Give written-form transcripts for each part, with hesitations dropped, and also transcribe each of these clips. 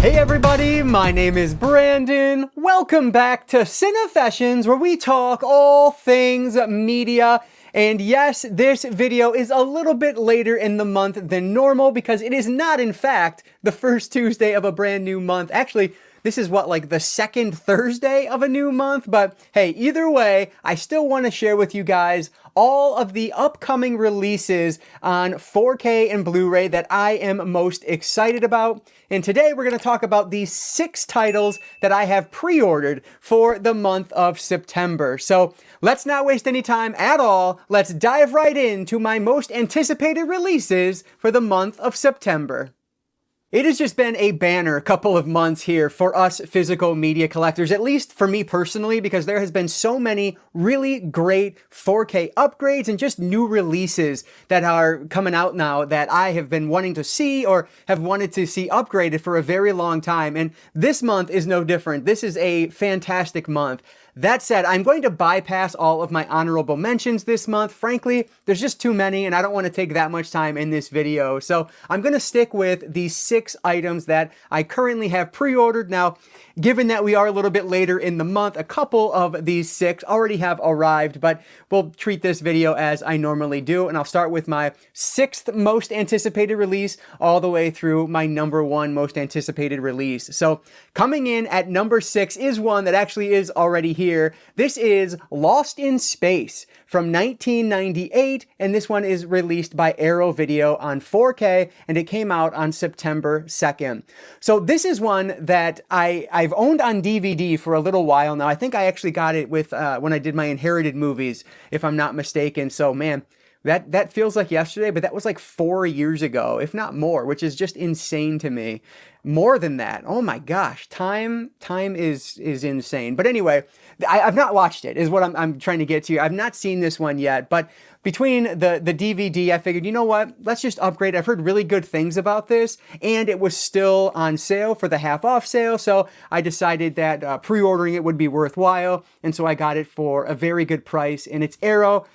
Hey everybody, my name is Brandon. Welcome back to Cinefessions, where we talk all things media. And yes, this video is a little bit later in the month than normal because it is not, in fact, the first Tuesday of a brand new month. Actually, this is like the second Thursday of a new month, but hey, either way, I still want to share with you guys all of the upcoming releases on 4K and Blu-ray that I am most excited about. And today we're going to talk about these 6 titles that I have pre-ordered for the month of September. So let's not waste any time at all. Let's dive right into my most anticipated releases for the month of September. It has just been a banner couple of months here for us physical media collectors, at least for me personally, because there has been so many really great 4K upgrades and just new releases that are coming out now that I have been wanting to see or have wanted to see upgraded for a very long time. And this month is no different. This is a fantastic month. That said, I'm going to bypass all of my honorable mentions this month. Frankly, there's just too many and I don't want to take that much time in this video. So I'm going to stick with these 6 items that I currently have pre-ordered. Now, given that we are a little bit later in the month, a couple of these 6 already have arrived, but we'll treat this video as I normally do. And I'll start with my 6th most anticipated release all the way through my number 1 most anticipated release. So coming in at number 6 is one that actually is already here. This is Lost in Space from 1998, and this one is released by Arrow Video on 4K, and it came out on September 2nd. So this is one that I've owned on DVD for a little while now. I think I actually got it with when I did my Inherited movies, if I'm not mistaken. So man, that feels like yesterday, but that was like 4 years ago, if not more, which is just insane to me. More than that. Oh my gosh, time is insane. But anyway, I've not watched it, is what I'm trying to get to. I've not seen this one yet, but between the DVD, I figured, you know what, let's just upgrade. I've heard really good things about this, and it was still on sale for the half off sale, so I decided that pre-ordering it would be worthwhile, and so I got it for a very good price, and it's Arrow.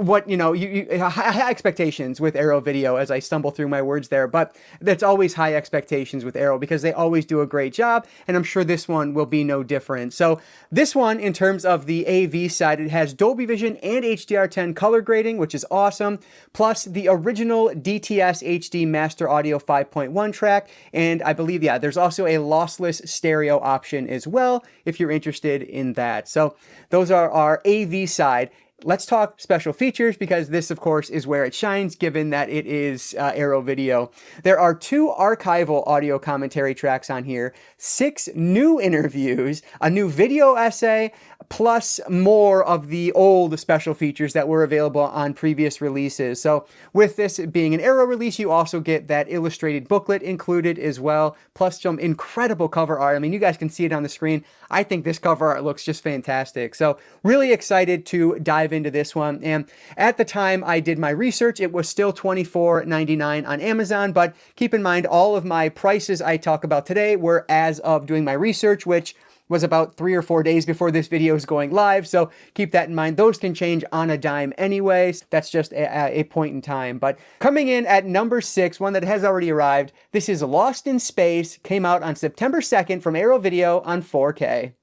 High expectations with Arrow Video as I stumble through my words there, but that's always high expectations with Arrow because they always do a great job, and I'm sure this one will be no different. So this one, in terms of the AV side, it has Dolby Vision and HDR10 color grading, which is awesome, plus the original DTS HD Master Audio 5.1 track, and I believe, yeah, there's also a lossless stereo option as well, if you're interested in that. So those are our AV side. Let's talk special features because this, of course, is where it shines, given that it is Arrow Video. There are 2 archival audio commentary tracks on here, 6 new interviews, a new video essay, plus more of the old special features that were available on previous releases. So with this being an Arrow release, you also get that illustrated booklet included as well, plus some incredible cover art. I mean, you guys can see it on the screen. I think this cover art looks just fantastic. So really excited to dive into this one. And at the time I did my research, it was still $24.99 on Amazon, but keep in mind all of my prices I talk about today were as of doing my research, which was about 3 or 4 days before this video is going live, so keep that in mind. Those can change on a dime anyways. That's just a point in time. But coming in at number 6, one that has already arrived, this is Lost in Space, came out on September 2nd from Arrow Video on 4K.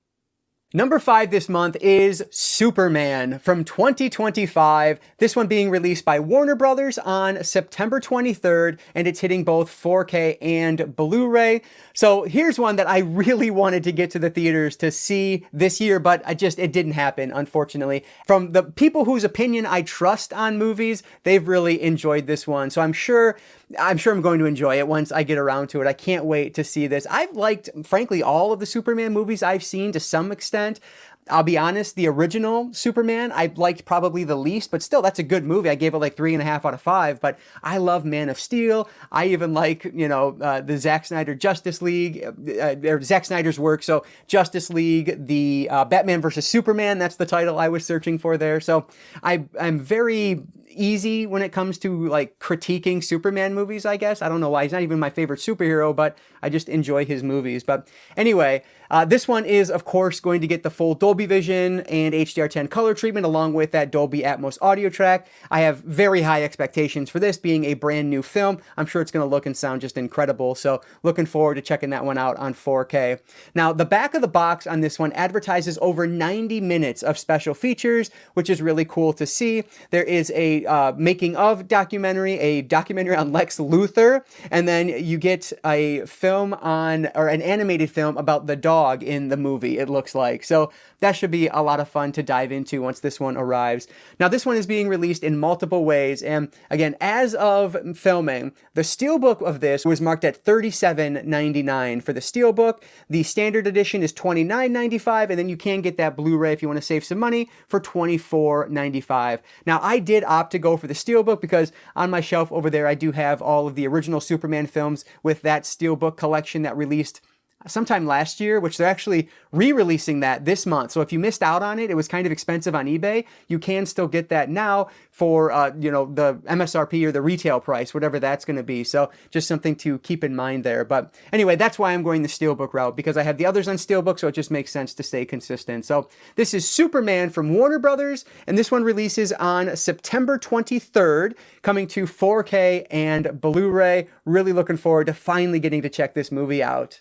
Number 5 this month is Superman from 2025. This one being released by Warner Brothers on September 23rd, and it's hitting both 4K and Blu-ray. So here's one that I really wanted to get to the theaters to see this year, but it didn't happen, unfortunately. From the people whose opinion I trust on movies, they've really enjoyed this one. So I'm sure I'm going to enjoy it once I get around to it. I can't wait to see this. I've liked, frankly, all of the Superman movies I've seen to some extent. I'll be honest, the original Superman I liked probably the least, but still, that's a good movie. I gave it like 3.5 out of 5, but I love Man of Steel. I even like, the Zack Snyder Justice League, or Zack Snyder's work. So Justice League, the Batman versus Superman, that's the title I was searching for there. So I'm very easy when it comes to like critiquing Superman movies, I guess. I don't know why. He's not even my favorite superhero, but I just enjoy his movies. But anyway, this one is, of course, going to get the full Dolby Vision and HDR10 color treatment along with that Dolby Atmos audio track. I have very high expectations for this being a brand new film. I'm sure it's going to look and sound just incredible. So looking forward to checking that one out on 4K. Now, the back of the box on this one advertises over 90 minutes of special features, which is really cool to see. There is a making of documentary, a documentary on Lex Luthor, and then you get a film on, or an animated film about the dog in the movie, it looks like. So that should be a lot of fun to dive into once this one arrives. Now, this one is being released in multiple ways, and again, as of filming, the Steelbook of this was marked at $37.99 for the Steelbook. The standard edition is $29.95, and then you can get that Blu-ray if you want to save some money for $24.95. Now, I did opt to go for the Steelbook because on my shelf over there, I do have all of the original Superman films with that Steelbook collection that released sometime last year, which they're actually re-releasing that this month. So if you missed out on it, it was kind of expensive on eBay. You can still get that now for, the MSRP or the retail price, whatever that's going to be. So just something to keep in mind there. But anyway, that's why I'm going the Steelbook route, because I have the others on Steelbook, so it just makes sense to stay consistent. So this is Superman from Warner Brothers, and this one releases on September 23rd, coming to 4K and Blu-ray. Really looking forward to finally getting to check this movie out.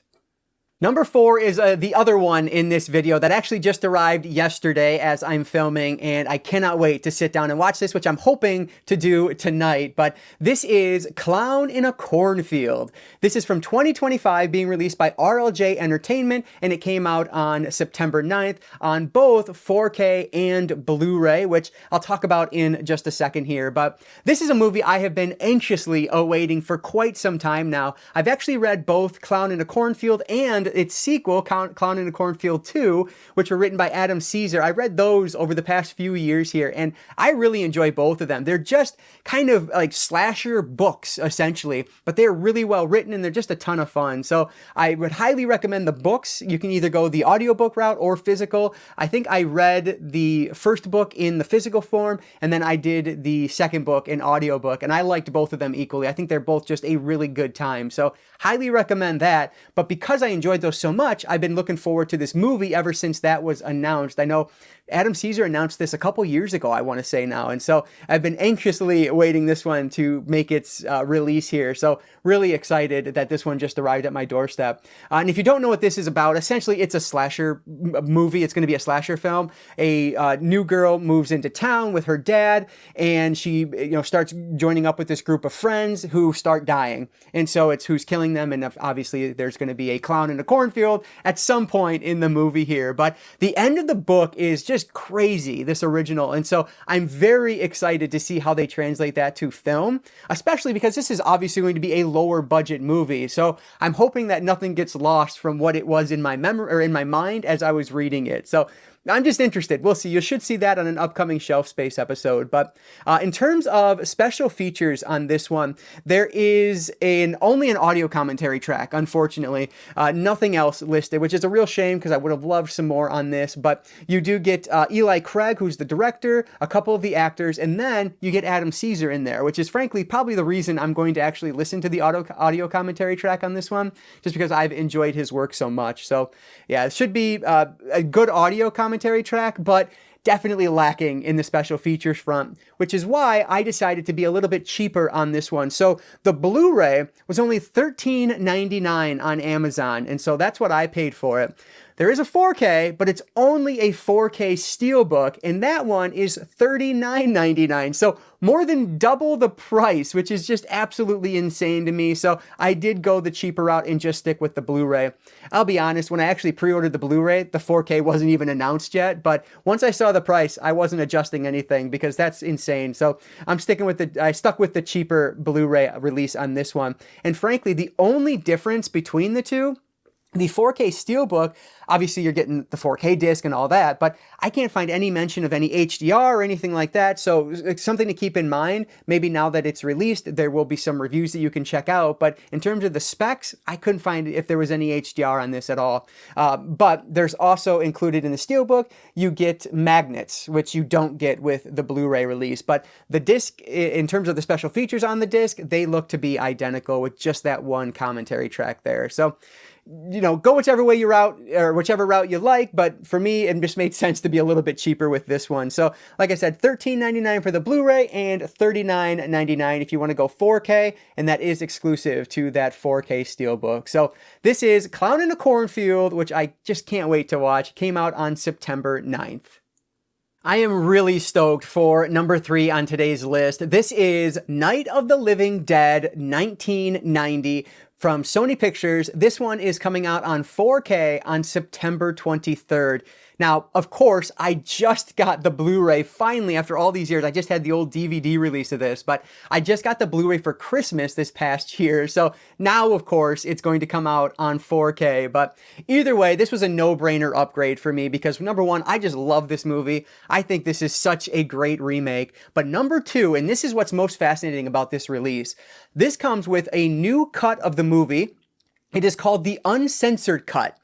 Number 4 is the other one in this video that actually just arrived yesterday as I'm filming, and I cannot wait to sit down and watch this, which I'm hoping to do tonight. But this is Clown in a Cornfield. This is from 2025, being released by RLJ Entertainment, and it came out on September 9th on both 4K and Blu-ray, which I'll talk about in just a second here. But this is a movie I have been anxiously awaiting for quite some time now. I've actually read both Clown in a Cornfield and its sequel, Clown in a Cornfield 2, which were written by Adam Caesar. I read those over the past few years here, and I really enjoy both of them. They're just kind of like slasher books, essentially, but they're really well written, and they're just a ton of fun. So I would highly recommend the books. You can either go the audiobook route or physical. I think I read the first book in the physical form, and then I did the second book in audiobook, and I liked both of them equally. I think they're both just a really good time. So highly recommend that. But because I enjoyed those so much, I've been looking forward to this movie ever since that was announced. I know Adam Caesar announced this a couple years ago, I want to say now, and so I've been anxiously awaiting this one to make its release here. So really excited that this one just arrived at my doorstep. And if you don't know what this is about, essentially it's a slasher movie. It's going to be a slasher film. A new girl moves into town with her dad, and she starts joining up with this group of friends who start dying. And so it's who's killing them, and obviously there's going to be a clown in a cornfield at some point in the movie here. But the end of the book is just crazy, this original. And so I'm very excited to see how they translate that to film, especially because this is obviously going to be a lower budget movie. So I'm hoping that nothing gets lost from what it was in my memory or in my mind as I was reading it. So I'm just interested. We'll see. You should see that on an upcoming Shelf Space episode. But in terms of special features on this one, there is only an audio commentary track, unfortunately. Nothing else listed, which is a real shame because I would have loved some more on this. But you do get Eli Craig, who's the director, a couple of the actors, and then you get Adam Caesar in there, which is frankly probably the reason I'm going to actually listen to the audio commentary track on this one, just because I've enjoyed his work so much. So yeah, it should be a good audio commentary track, but definitely lacking in the special features front, which is why I decided to be a little bit cheaper on this one. So the Blu-ray was only $13.99 on Amazon, and so that's what I paid for it. There is a 4K, but it's only a 4K Steelbook, and that one is $39.99. So more than double the price, which is just absolutely insane to me. So I did go the cheaper route and just stick with the Blu-ray. I'll be honest, when I actually pre-ordered the Blu-ray, the 4K wasn't even announced yet. But once I saw the price, I wasn't adjusting anything because that's insane. So I stuck with the cheaper Blu-ray release on this one. And frankly, the only difference between the two The 4K Steelbook, obviously you're getting the 4K disc and all that, but I can't find any mention of any HDR or anything like that. So it's something to keep in mind. Maybe now that it's released, there will be some reviews that you can check out. But in terms of the specs, I couldn't find if there was any HDR on this at all. But there's also included in the Steelbook, you get magnets, which you don't get with the Blu-ray release. But the disc, in terms of the special features on the disc, they look to be identical with just that one commentary track there. So, you know, go whichever way you're out or whichever route you like. But for me, it just made sense to be a little bit cheaper with this one. So like I said, $13.99 for the Blu-ray and $39.99 if you want to go 4K. And that is exclusive to that 4K Steelbook. So this is Clown in a Cornfield, which I just can't wait to watch. It came out on September 9th. I am really stoked for number 3 on today's list. This is Night of the Living Dead 1990 from Sony Pictures. This one is coming out on 4K on September 23rd. Now, of course, I just got the Blu-ray finally after all these years. I just had the old DVD release of this, but I just got the Blu-ray for Christmas this past year. So now, of course, it's going to come out on 4K. But either way, this was a no-brainer upgrade for me because number one, I just love this movie. I think this is such a great remake. But number two, and this is what's most fascinating about this release, this comes with a new cut of the movie. It is called the uncensored cut.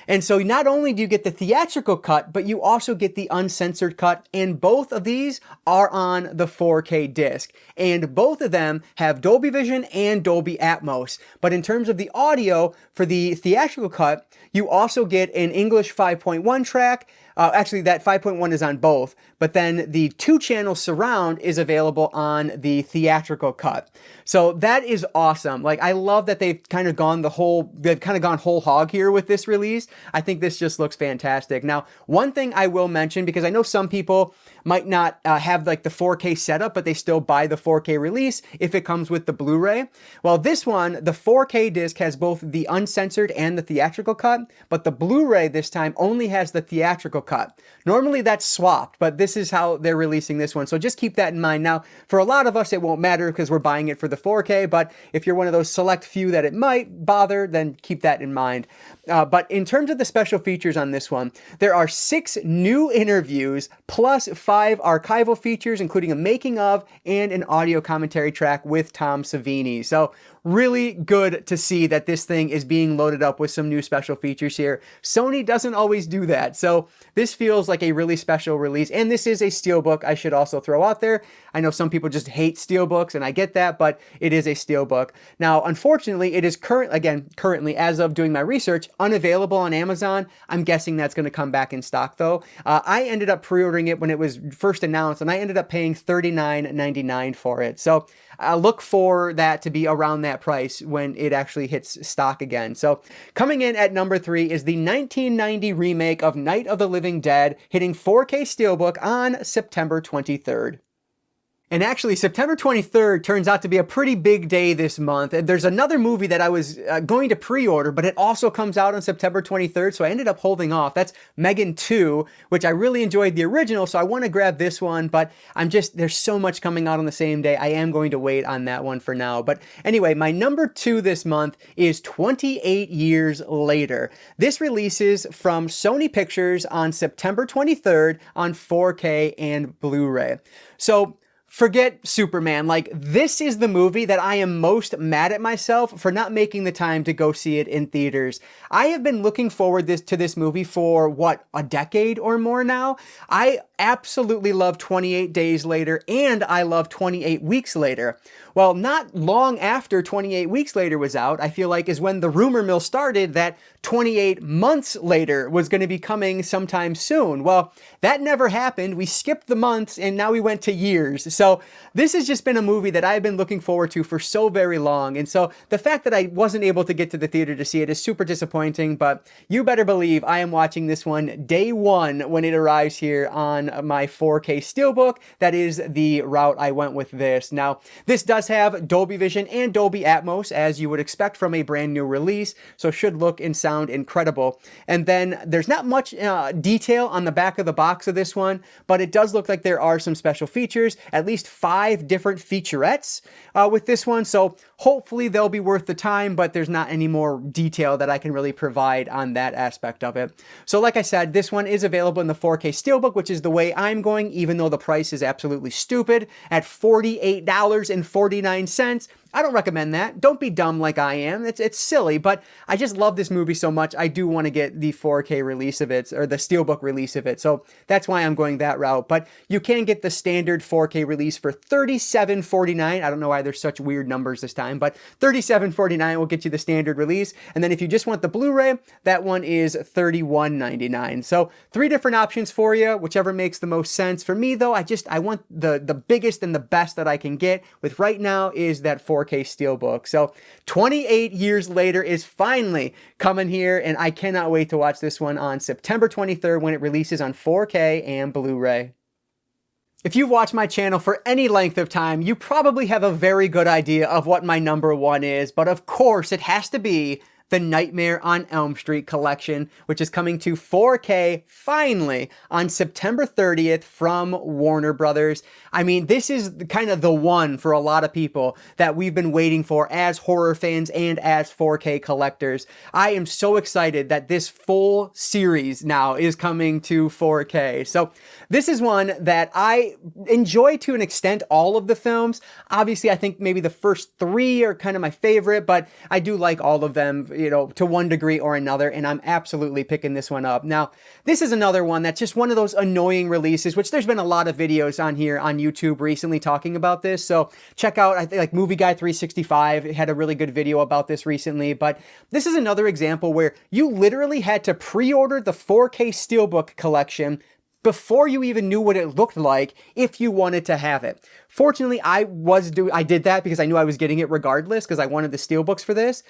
And so not only do you get the theatrical cut, but you also get the uncensored cut, and both of these are on the 4K disc. And both of them have Dolby Vision and Dolby Atmos. But in terms of the audio, for the theatrical cut, you also get an English 5.1 track. Actually, that 5.1 is on both, but then the 2-channel surround is available on the theatrical cut. So that is awesome. Like, I love that they've kind of gone whole hog here with this release. I think this just looks fantastic. Now, one thing I will mention, because I know some people might not have like the 4K setup, but they still buy the 4K release if it comes with the Blu-ray. Well, this one, the 4K disc has both the uncensored and the theatrical cut, but the Blu-ray this time only has the theatrical cut. Normally that's swapped, but this is how they're releasing this one. So just keep that in mind. Now, for a lot of us, it won't matter because we're buying it for the 4K, but if you're one of those select few that it might bother, then keep that in mind. But in terms of the special features on this one, there are 6 new interviews plus 5 archival features, including a making of and an audio commentary track with Tom Savini. So really good to see that this thing is being loaded up with some new special features here. Sony doesn't always do that. So this feels like a really special release. And this is a Steelbook, I should also throw out there. I know some people just hate Steelbooks, and I get that, but it is a Steelbook. Now, unfortunately, it is currently, as of doing my research, unavailable on Amazon. I'm guessing that's going to come back in stock, though. I ended up pre-ordering it when it was first announced, and I ended up paying $39.99 for it. So look for that to be around that price when it actually hits stock again. So coming in at number 3 is the 1990 remake of Night of the Living Dead, hitting 4K Steelbook on September 23rd. And actually, September 23rd turns out to be a pretty big day this month. There's another movie that I was going to pre-order, but it also comes out on September 23rd, so I ended up holding off. That's Megan 2, which I really enjoyed the original, so I want to grab this one, but there's so much coming out on the same day. I am going to wait on that one for now. But anyway, my number 2 this month is 28 Years Later. This releases from Sony Pictures on September 23rd on 4K and Blu-ray. So forget Superman. Like, this is the movie that I am most mad at myself for not making the time to go see it in theaters. I have been looking forward to this movie for, a decade or more now? I absolutely love 28 Days Later, and I love 28 Weeks Later. Well, not long after 28 Weeks Later was out, I feel like is when the rumor mill started that 28 Months Later was going to be coming sometime soon. Well, that never happened. We skipped the months and now we went to years. So this has just been a movie that I've been looking forward to for so very long. And so the fact that I wasn't able to get to the theater to see it is super disappointing, but you better believe I am watching this one day one when it arrives here on my 4K Steelbook. That is the route I went with this. Now, this does have Dolby Vision and Dolby Atmos, as you would expect from a brand new release, so should look and sound incredible. And then there's not much detail on the back of the box of this one, but it does look like there are some special features, at at least 5 different featurettes with this one, so hopefully they'll be worth the time, but there's not any more detail that I can really provide on that aspect of it. So like I said, this one is available in the 4K Steelbook, which is the way I'm going, even though the price is absolutely stupid at $48.49. I don't recommend that. Don't be dumb like I am. It's silly, but I just love this movie so much. I do want to get the 4K release of it, or the Steelbook release of it. So that's why I'm going that route. But you can get the standard 4K release for $37.49. I don't know why there's such weird numbers this time, but $37.49 will get you the standard release. And then if you just want the Blu-ray, that one is $31.99. So 3 different options for you, whichever makes the most sense. For me though, I want the biggest and the best that I can get with right now is that 4K Steelbook. So 28 years later is finally coming here, and I cannot wait to watch this one on September 23rd when it releases on 4K and Blu-ray. If you've watched my channel for any length of time, you probably have a very good idea of what my number 1 is, but of course it has to be the Nightmare on Elm Street collection, which is coming to 4K finally on September 30th from Warner Brothers. I mean, this is kind of the one for a lot of people that we've been waiting for as horror fans and as 4K collectors. I am so excited that this full series now is coming to 4K. So this is one that I enjoy to an extent, all of the films. Obviously, I think maybe the first 3 are kind of my favorite, but I do like all of them, you know, to one degree or another, and I'm absolutely picking this one up. Now, this is another one that's just one of those annoying releases, which there's been a lot of videos on here on YouTube recently talking about this, so check out, I think, like Movie Guy 365 had a really good video about this recently, but this is another example where you literally had to pre-order the 4K Steelbook collection before you even knew what it looked like if you wanted to have it. Fortunately, I did that because I knew I was getting it regardless because I wanted the Steelbooks for this.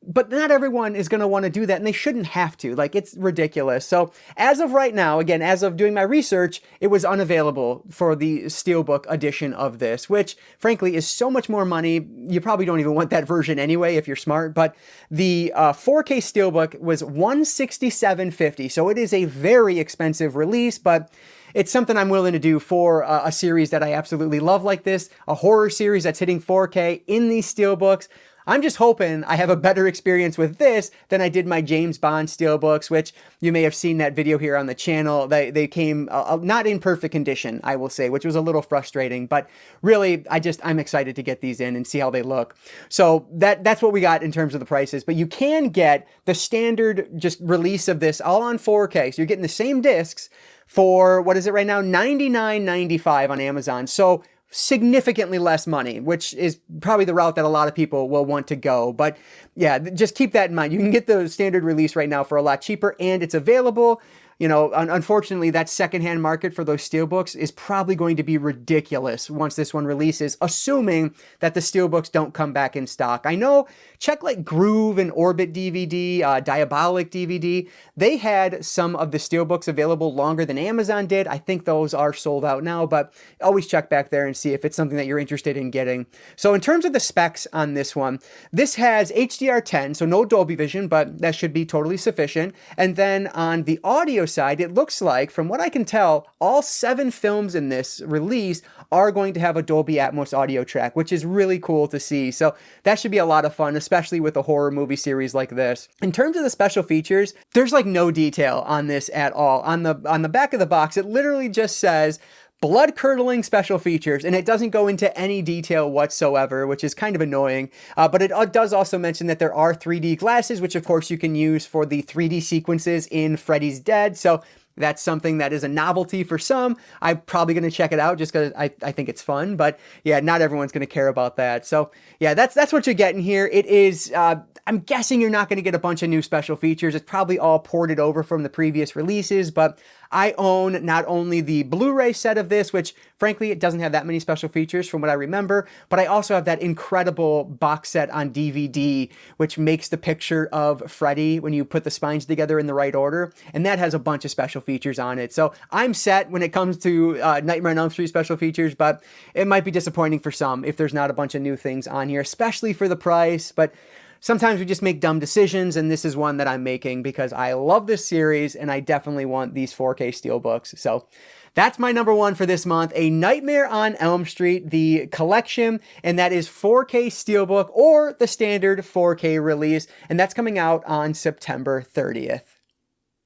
But not everyone is going to want to do that, and they shouldn't have to. Like, it's ridiculous. So as of right now, again, as of doing my research, it was unavailable for the Steelbook edition of this, which frankly is so much more money. You probably don't even want that version anyway if you're smart, but the 4K Steelbook was $167.50. So it is a very expensive release, but it's something I'm willing to do for a series that I absolutely love like this, a horror series that's hitting 4K in these Steelbooks. I'm just hoping I have a better experience with this than I did my James Bond Steelbooks, which you may have seen that video here on the channel. They came not in perfect condition, I will say, which was a little frustrating, but really, I'm excited to get these in and see how they look. So that's what we got in terms of the prices, but you can get the standard just release of this all on 4K. So you're getting the same discs for, what is it right now? $99.95 on Amazon. So significantly less money, which is probably the route that a lot of people will want to go. But yeah, just keep that in mind. You can get the standard release right now for a lot cheaper, and it's available. You know, unfortunately, that secondhand market for those Steelbooks is probably going to be ridiculous once this one releases, assuming that the Steelbooks don't come back in stock. I know, check like Groove and Orbit DVD, Diabolic DVD. They had some of the Steelbooks available longer than Amazon did. I think those are sold out now, but always check back there and see if it's something that you're interested in getting. So in terms of the specs on this one, this has HDR10, so no Dolby Vision, but that should be totally sufficient. And then on the audio side, it looks like, from what I can tell, all 7 films in this release are going to have a Dolby Atmos audio track, which is really cool to see. So that should be a lot of fun, especially with a horror movie series like this. In terms of the special features, there's like no detail on this at all. On the back of the box, it literally just says blood-curdling special features, and it doesn't go into any detail whatsoever, which is kind of annoying. But it does also mention that there are 3D glasses, which of course you can use for the 3D sequences in Freddy's Dead. So that's something that is a novelty for some. I'm probably going to check it out just because I think it's fun. But yeah, not everyone's going to care about that. So yeah, that's what you're getting here. It is, I'm guessing you're not going to get a bunch of new special features. It's probably all ported over from the previous releases, but I own not only the Blu-ray set of this, which frankly, it doesn't have that many special features from what I remember, but I also have that incredible box set on DVD, which makes the picture of Freddy when you put the spines together in the right order. And that has a bunch of special features on it. So I'm set when it comes to Nightmare on Elm Street special features, but it might be disappointing for some if there's not a bunch of new things on here, especially for the price. But sometimes we just make dumb decisions, and this is one that I'm making because I love this series and I definitely want these 4K Steelbooks. So That's my number one for this month, A Nightmare on Elm Street, the collection, and that is 4K Steelbook or the standard 4K release, and that's coming out on September 30th.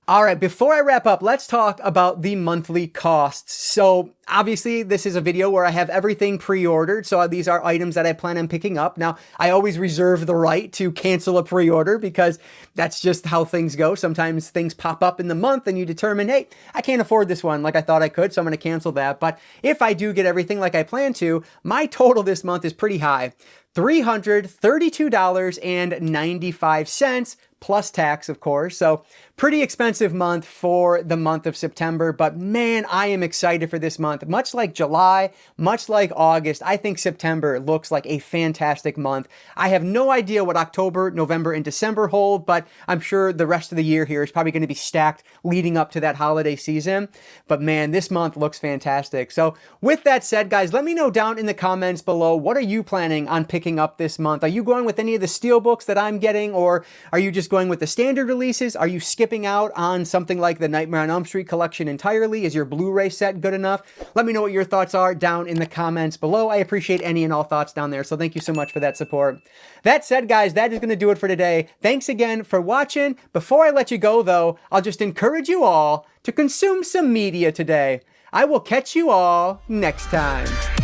All right, before I wrap up, let's talk about the monthly costs. So obviously this is a video where I have everything pre-ordered. So these are items that I plan on picking up. Now, I always reserve the right to cancel a pre-order because that's just how things go. Sometimes things pop up in the month and you determine, hey, I can't afford this one like I thought I could, so I'm going to cancel that. But if I do get everything like I plan to, my total this month is pretty high. $332.95 plus tax, of course. So pretty expensive month for the month of September, but man, I am excited for this month. Much like July, much like August, I think September looks like a fantastic month. I have no idea what October, November, and December hold, but I'm sure the rest of the year here is probably going to be stacked leading up to that holiday season. But man, this month looks fantastic. So with that said, guys, let me know down in the comments below, what are you planning on picking up this month? Are you going with any of the Steelbooks that I'm getting, or are you just going with the standard releases? Are you skipping out on something like the Nightmare on Elm Street collection entirely? Is your Blu-ray set good enough? Let me know what your thoughts are down in the comments below. I appreciate any and all thoughts down there, so thank you so much for that support. That said, guys, that is going to do it for today. Thanks again for watching. Before I let you go, though, I'll just encourage you all to consume some media today. I will catch you all next time.